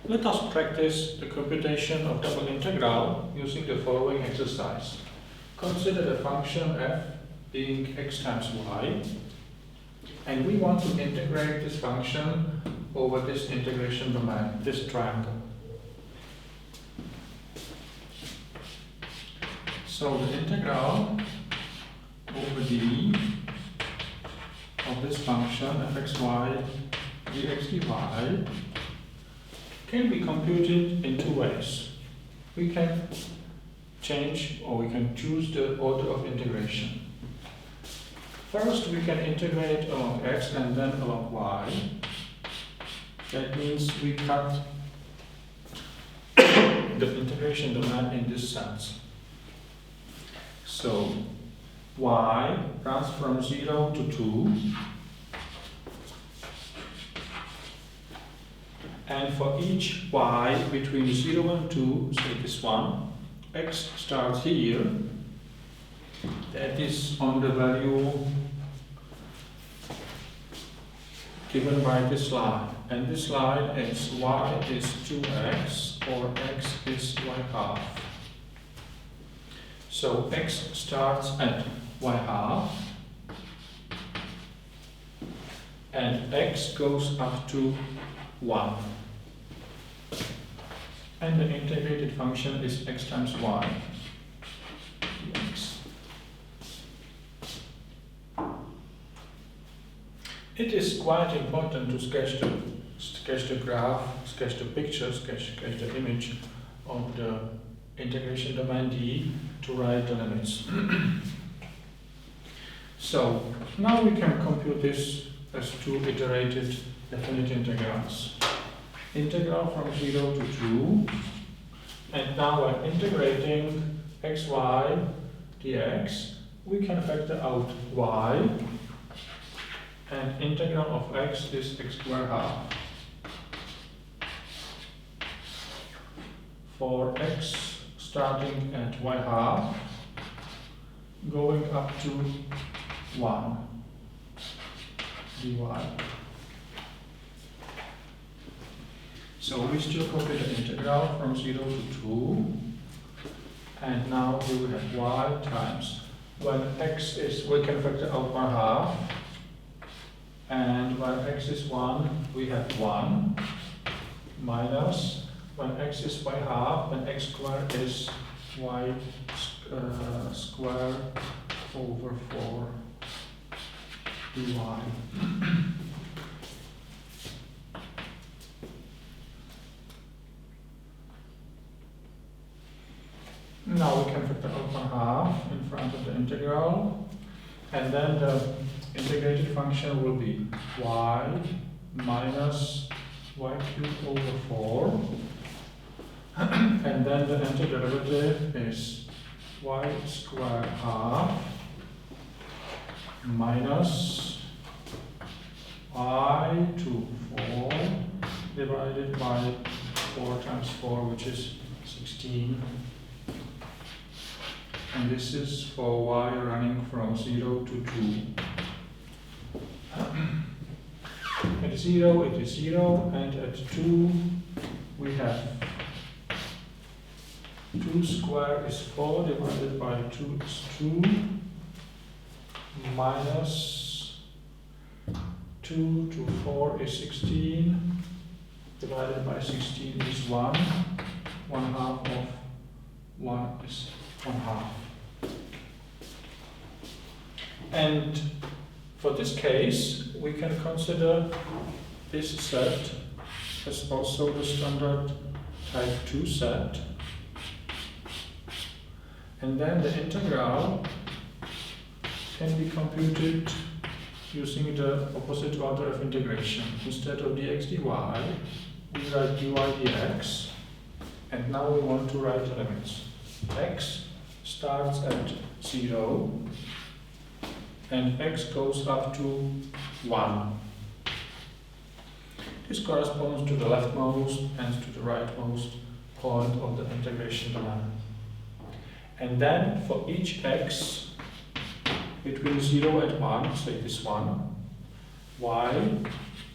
Let us practice the computation of double integral using the following exercise. Consider the function f being x times y, and we want to integrate this function over this integration domain, this triangle. So the integral over d of this function fxy dx dy can be computed in two ways. We can change or we can choose the order of integration. First, we can integrate along x and then along y. That means we cut the integration domain in this sense. So y runs from 0 to 2. And for each y between 0 and 2, say this one, x starts here. That is on the value given by this line. And this line is y is 2x or x is y half. So x starts at y half and x goes up to 1. And the integrated function is x times y dx. It is quite important to sketch the graph, sketch the picture, sketch the image of the integration domain D to write the limits. So now we can compute this as two iterated definite integrals. Integral from 0 to 2, and now when integrating xy dx, we can factor out y, and integral of x is x squared half. For x starting at y half, going up to 1 dy. So we still copy the integral from 0 to 2, and now we will have y times, when x is, we can factor out y half, and when x is 1, we have 1, minus, when x is y half, then x squared is y squared over 4 dy. Now we can factor out 1/2 in front of the integral, and then the integrated function will be y minus y cubed over 4, and then the antiderivative is y squared half minus y to 4 divided by 4 times 4, which is 16. And this is for y running from 0 to 2. At 0 it is 0, and at 2 we have 2 squared is 4 divided by 2 is 2, minus 2 to 4 is 16, divided by 16 is 1, 1/2 of 1 is 1/2. And for this case, we can consider this set as also the standard type 2 set. And then the integral can be computed using the opposite order of integration. Instead of dx dy, we write dy dx, and now we want to write the limits. X starts at 0, and x goes up to 1. This corresponds to the leftmost and to the rightmost point of the integration domain. And then for each x between 0 and 1, say this one, y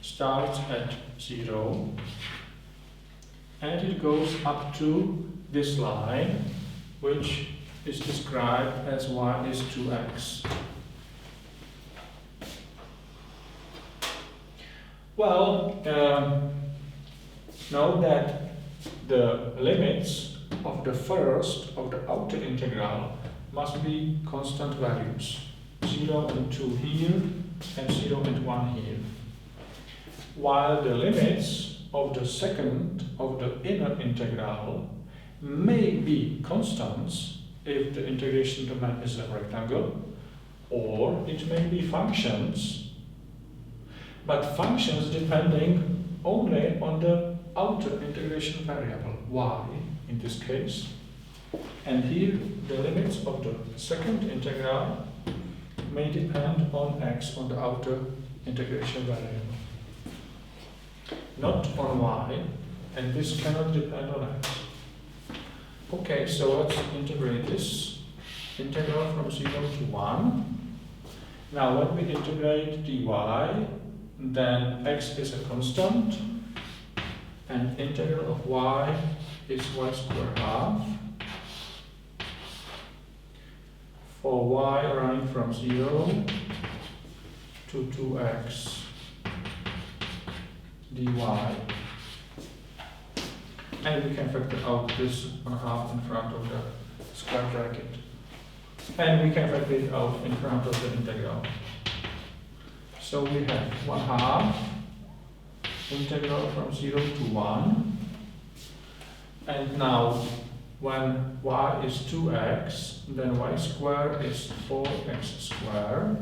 starts at 0 and it goes up to this line, which is described as y is 2x. Well, know that the limits of the first, of the outer integral, must be constant values. 0 and 2 here, and 0 and 1 here. While the limits of the second, of the inner integral, may be constants if the integration domain is a rectangle, or it may be functions, but functions depending only on the outer integration variable, y in this case. And here the limits of the second integral may depend on x, on the outer integration variable, not on y, and this cannot depend on x. Okay, so let's integrate this. Integral from 0 to 1. Now when we integrate dy, then x is a constant, and integral of y is y squared half. For y running from 0 to 2x dy. And we can factor out this 1/2 in front of the square bracket. And we can factor it out in front of the integral. So we have 1/2 integral from 0 to 1. And now when y is 2x, then y squared is 4x squared.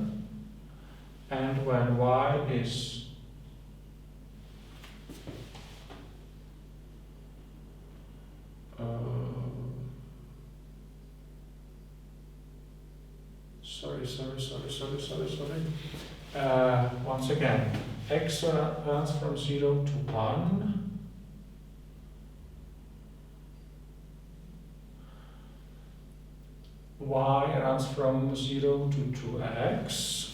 And when y is sorry. Once again, x runs from 0 to 1. Y runs from 0 to 2x.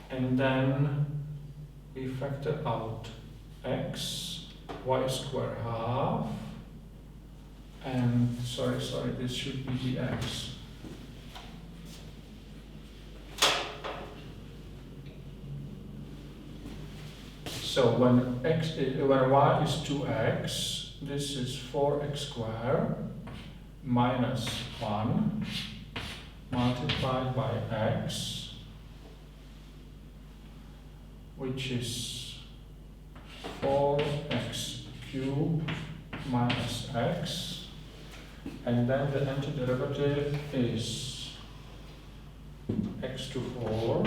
And then we factor out x, y squared half. And sorry, this should be dx. So when y is 2x, this is 4x squared minus 1 multiplied by x, which is 4x cubed minus x, and then the antiderivative is x to 4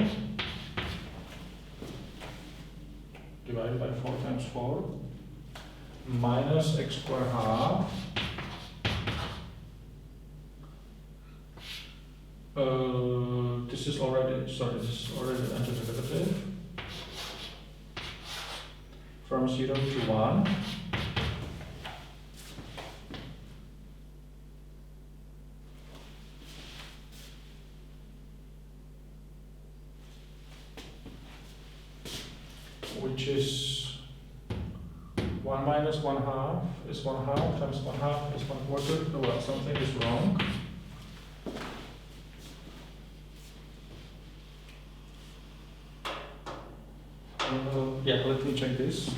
divided by 4 times 4 minus x squared half this is already the antiderivative from 0 to 1. Which is 1 minus 1/2 is 1/2 times 1/2 is 1/4. Well, something is wrong. Yeah, let me check this.